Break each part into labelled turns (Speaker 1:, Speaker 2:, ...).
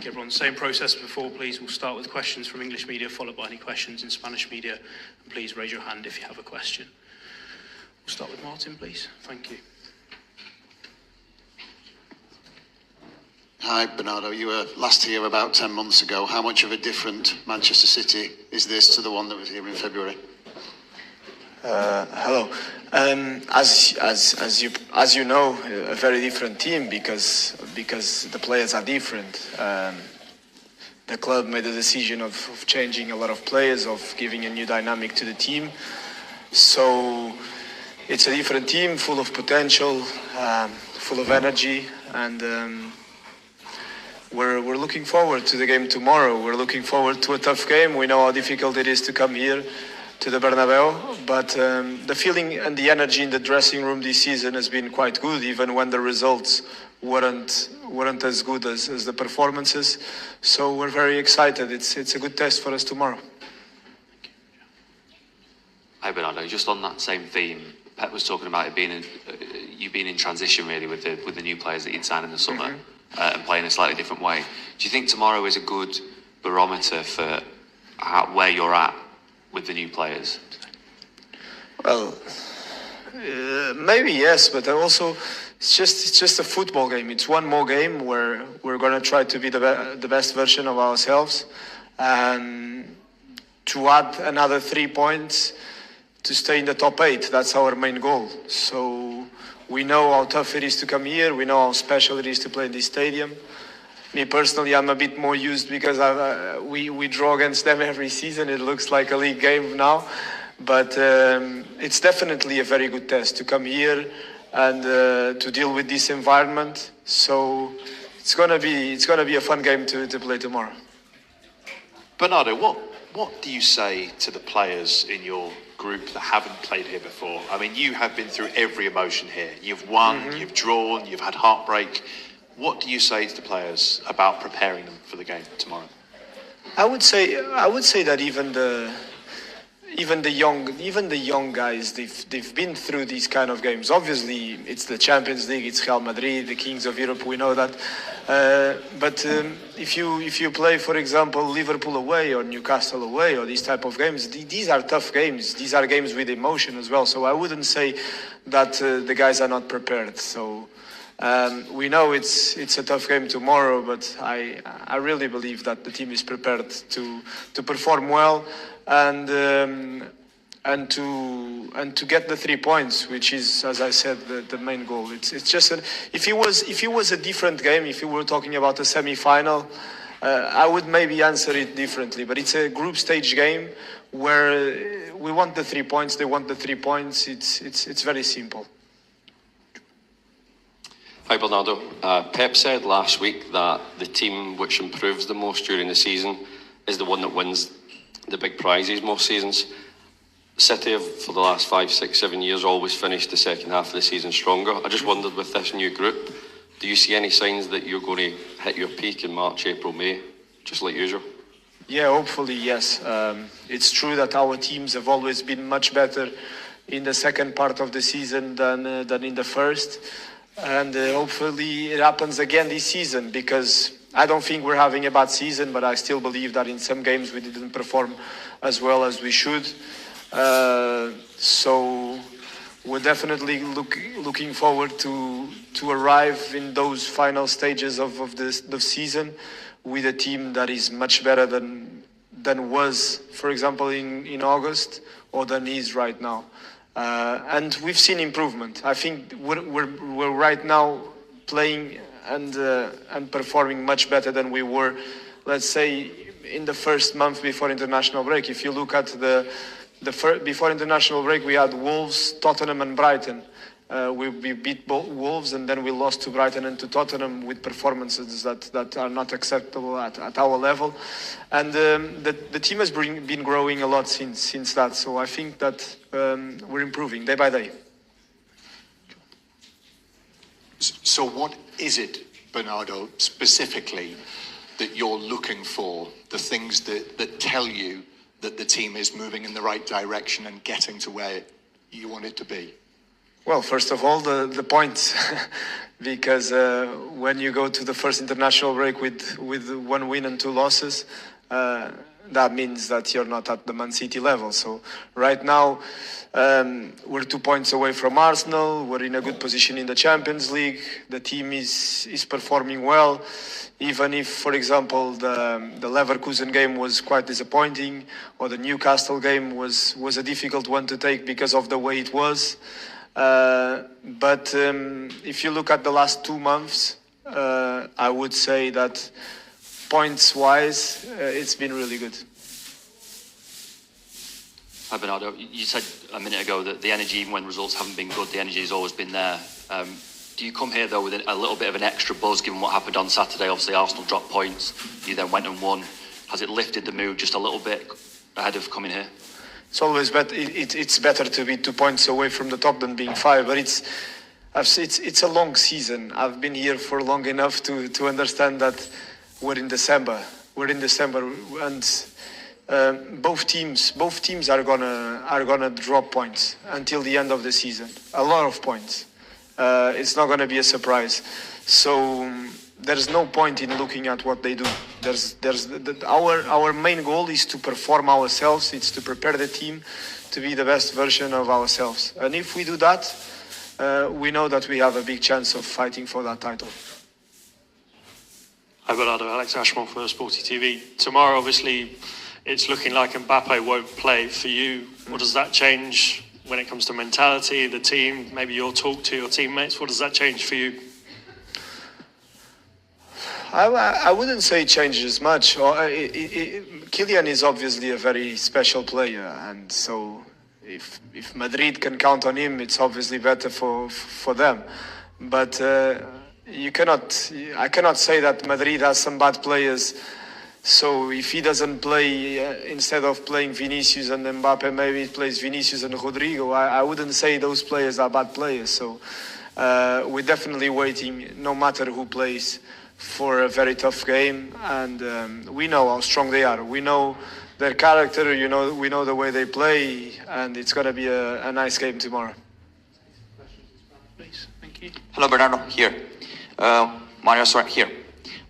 Speaker 1: Thank you, everyone. Same process before, please. We'll start with questions from English media, followed by any questions in Spanish media. And please raise your hand if you have a question. We'll start with Martin, please. Thank you.
Speaker 2: Hi, Bernardo. You were last here about 10 months ago. How much of a different Manchester City is this to the one that was here in February?
Speaker 3: Hello. As you know, a very different team because the players are different. The club made the decision of changing a lot of players, of giving a new dynamic to the team. So it's a different team, full of potential, full of energy, and we're looking forward to the game tomorrow. We're looking forward to a tough game. We know how difficult it is to come here to the Bernabeu, but the feeling and the energy in the dressing room this season has been quite good, even when the results weren't as good as the performances. So we're very excited. It's a good test for us tomorrow.
Speaker 4: Hi Bernardo, just on that same theme, Pep was talking about it being you being in transition really with the new players that you'd signed in the summer and playing a slightly different way. Do you think tomorrow is a good barometer for where you're at with the new players?
Speaker 3: Well, maybe yes, but also it's just a football game. It's one more game where we're going to try to be the best version of ourselves, and to add another 3 points to stay in the top 8. That's our main goal. So we know how tough it is to come here. We know how special it is to play in this stadium. Me personally, I'm a bit more used because we draw against them every season. It looks like a league game now, but it's definitely a very good test to come here and to deal with this environment. So it's gonna be a fun game to play tomorrow.
Speaker 5: Bernardo, what do you say to the players in your group that haven't played here before? I mean, you have been through every emotion here. You've won, you've drawn, you've had heartbreak. What do you say to the players about preparing them for the game tomorrow?
Speaker 3: I would say that even the young guys, they've been through these kind of games. Obviously, it's the Champions League, it's Real Madrid, the kings of Europe. We know that. But if you play, for example, Liverpool away or Newcastle away or these type of games, these are tough games. These are games with emotion as well. So I wouldn't say that the guys are not prepared. So. We know it's a tough game tomorrow, but I really believe that the team is prepared to perform well and to get the 3 points, which is, as I said, the main goal. It's just if it was a different game, if you were talking about a semi-final, I would maybe answer it differently. But it's a group stage game where we want the 3 points. They want the 3 points. It's very simple.
Speaker 6: Hi Bernardo. Pep said last week that the team which improves the most during the season is the one that wins the big prizes most seasons. City have, for the last 5, 6, 7 years, always finished the second half of the season stronger. I just wondered, with this new group, do you see any signs that you're going to hit your peak in March, April, May, just like usual?
Speaker 3: Yeah, hopefully, yes. It's true that our teams have always been much better in the second part of the season than in the first. And hopefully it happens again this season, because I don't think we're having a bad season, but I still believe that in some games we didn't perform as well as we should. So we're definitely looking forward to arrive in those final stages of the season with a team that is much better than was, for example, in August, or than is right now. And we've seen improvement. I think we're right now playing and performing much better than we were, let's say, in the first month before international break. If you look at before international break, we had Wolves, Tottenham, and Brighton. We beat both Wolves, and then we lost to Brighton and to Tottenham with performances that are not acceptable at our level. And the team has been growing a lot since that. So I think that we're improving day by day.
Speaker 5: So what is it, Bernardo, specifically that you're looking for, the things that tell you that the team is moving in the right direction and getting to where you want it to be?
Speaker 3: Well, first of all, the points. because when you go to the first international break with 1 win and 2 losses, that means that you're not at the Man City level. So right now, we're 2 points away from Arsenal. We're in a good position in the Champions League. The team is performing well, even if, for example, the Leverkusen game was quite disappointing, or the Newcastle game was a difficult one to take because of the way it was. But if you look at the last 2 months, I would say that points-wise, it's been really good.
Speaker 7: Hi Bernardo, you said a minute ago that the energy, even when results haven't been good, the energy has always been there. Do you come here though with a little bit of an extra buzz given what happened on Saturday? Obviously Arsenal dropped points, you then went and won. Has it lifted the mood just a little bit ahead of coming here?
Speaker 3: It's always better. It's better to be 2 points away from the top than being 5. But it's a long season. I've been here for long enough to understand that we're in December. And both teams are gonna drop points until the end of the season. A lot of points. It's not gonna be a surprise. So there's no point in looking at what they do. Our main goal is to perform ourselves. It's to prepare the team to be the best version of ourselves. And if we do that, we know that we have a big chance of fighting for that title.
Speaker 8: Hi Bernardo, Alex Ashmore for Sporty TV. Tomorrow, obviously, it's looking like Mbappe won't play for you. What does that change when it comes to mentality, the team, maybe your talk to your teammates? What does that change for you?
Speaker 3: I wouldn't say it changes much. Kylian is obviously a very special player, and so if Madrid can count on him, it's obviously better for them. But I cannot say that Madrid has some bad players. So if he doesn't play, instead of playing Vinicius and Mbappe, maybe he plays Vinicius and Rodrigo. I wouldn't say those players are bad players. So we're definitely waiting, no matter who plays, for a very tough game. And we know how strong they are. We know their character, we know the way they play. And it's going to be a nice game tomorrow.
Speaker 1: Please, thank you.
Speaker 9: Hello, Bernardo. Here. Mario Soria here.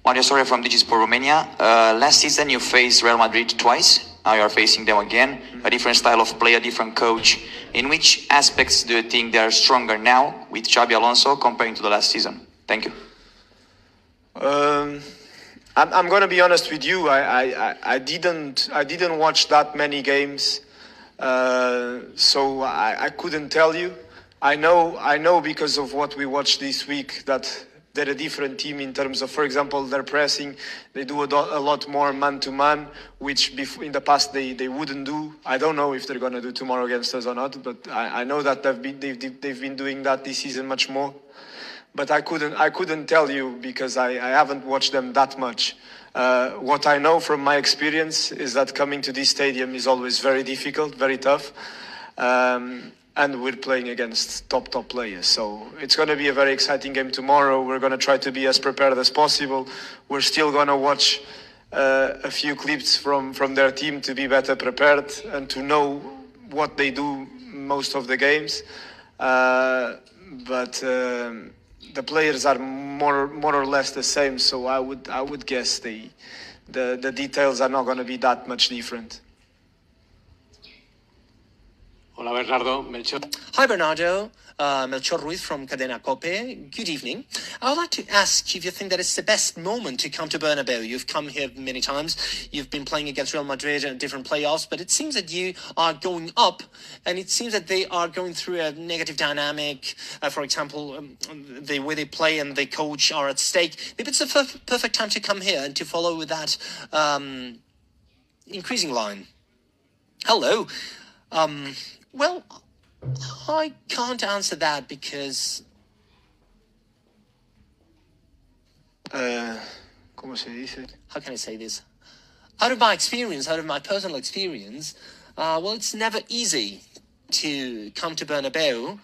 Speaker 9: Mario Soria from Digisport Romania. Last season you faced Real Madrid twice. Now you are facing them again. A different style of play, a different coach. In which aspects do you think they are stronger now with Xabi Alonso comparing to the last season? Thank you.
Speaker 3: I'm going to be honest with you. I didn't watch that many games, so I couldn't tell you. I know because of what we watched this week that they're a different team in terms of, for example, their pressing. They do a lot more man-to-man, which in the past they wouldn't do. I don't know if they're going to do tomorrow against us or not, but I know that they've been doing that this season much more. But I couldn't tell you because I haven't watched them that much. What I know from my experience is that coming to this stadium is always very difficult, very tough. And we're playing against top players. So it's going to be a very exciting game tomorrow. We're going to try to be as prepared as possible. We're still going to watch a few clips from their team to be better prepared and to know what they do most of the games. But the players are more or less the same. So I would guess the details are not going to be that much different.
Speaker 8: Hola Bernardo, Melchor.
Speaker 10: Hi Bernardo, Melchor Ruiz from Cadena Cope. Good evening. I would like to ask if you think that it's the best moment to come to Bernabeu. You've come here many times. You've been playing against Real Madrid in different playoffs, but it seems that you are going up, and it seems that they are going through a negative dynamic. For example, the way they play and the coach are at stake. Maybe it's the perfect time to come here and to follow with that increasing line. Hello. Well, I can't answer that because...
Speaker 3: ¿Cómo se dice?
Speaker 10: How can I say this? Out of my personal experience, well, it's never easy to come to Bernabeu.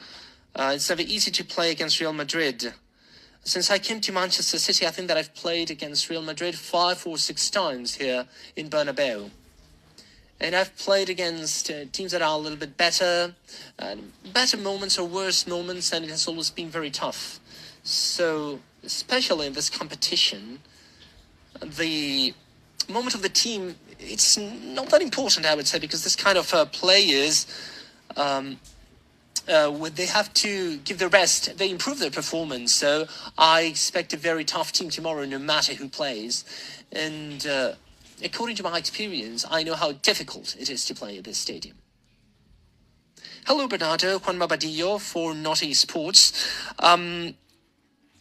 Speaker 10: It's never easy to play against Real Madrid. Since I came to Manchester City, I think that I've played against Real Madrid 5 or 6 times here in Bernabeu. And I've played against teams that are a little bit better moments or worse moments, and it has always been very tough. So, especially in this competition, the moment of the team, it's not that important, I would say, because this kind of players, they have to give their best, they improve their performance. So I expect a very tough team tomorrow, no matter who plays. And according to my experience, I know how difficult it is to play at this stadium. Hello, Bernardo. Juan Mabadillo for Naughty Sports.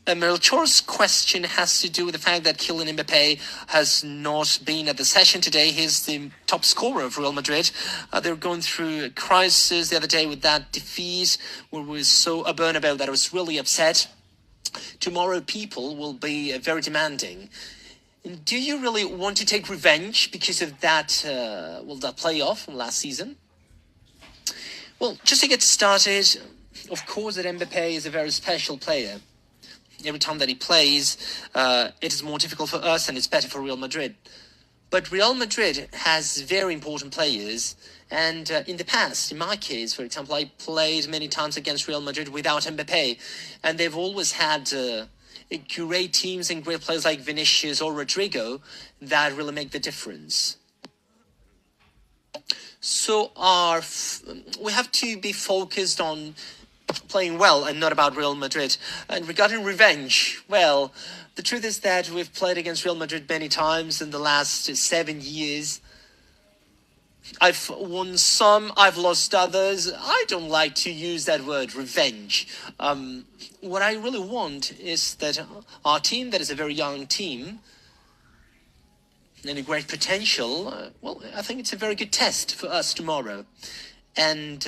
Speaker 10: Melchor's question has to do with the fact that Kylian Mbappé has not been at the session today. He's the top scorer of Real Madrid. They're going through a crisis the other day with that defeat, where we saw a Bernabeu that was really upset. Tomorrow, people will be very demanding. Do you really want to take revenge because of that, that playoff from last season? Well, just to get started, of course that Mbappé is a very special player. Every time that he plays, it is more difficult for us and it's better for Real Madrid. But Real Madrid has very important players. And in the past, in my case, for example, I played many times against Real Madrid without Mbappé. And they've always had great teams and great players like Vinicius or Rodrigo that really make the difference. So we have to be focused on playing well and not about Real Madrid. And regarding revenge, well, the truth is that we've played against Real Madrid many times in the last 7 years. I've won some, I've lost others. I don't like to use that word, revenge. What I really want is that our team, that is a very young team, and a great potential, I think it's a very good test for us tomorrow. And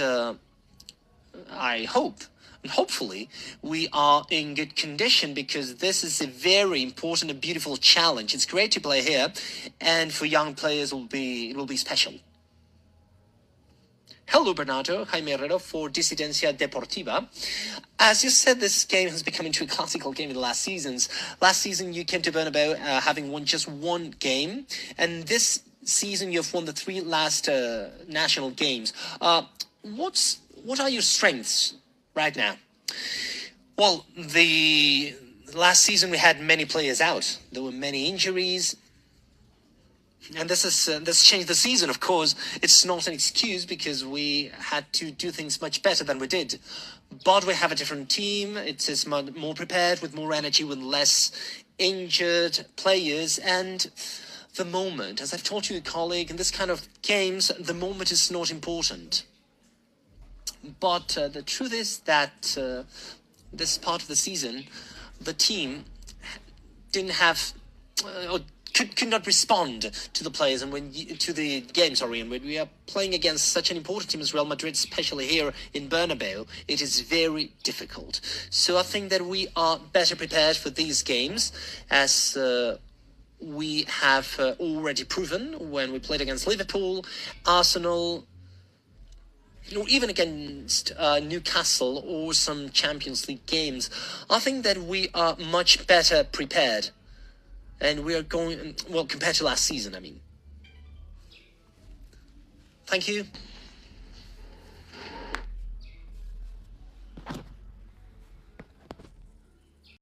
Speaker 10: I hope, and hopefully, we are in good condition, because this is a very important and beautiful challenge. It's great to play here, and for young players, it will be special. Hello, Bernardo. Jaime Herrero for Disidencia Deportiva. As you said, this game has become into a classical game in the last seasons. Last season, you came to Bernabeu having won just one game, and this season, you've won the 3 last national games. What are your strengths right now? Well, the last season we had many players out. There were many injuries. And this changed the season, of course. It's not an excuse, because we had to do things much better than we did. But we have a different team. It is more prepared, with more energy, with less injured players. And the moment, as I've told you, colleague, in this kind of games, the moment is not important. But the truth is that this part of the season, the team didn't have, or could not respond to the players and to the game. And when we are playing against such an important team as Real Madrid, especially here in Bernabeu, it is very difficult. So I think that we are better prepared for these games, as we have already proven when we played against Liverpool, Arsenal, or even against Newcastle or some Champions League games. I think that we are much better prepared. And we are going, compared to last season, I mean. Thank you.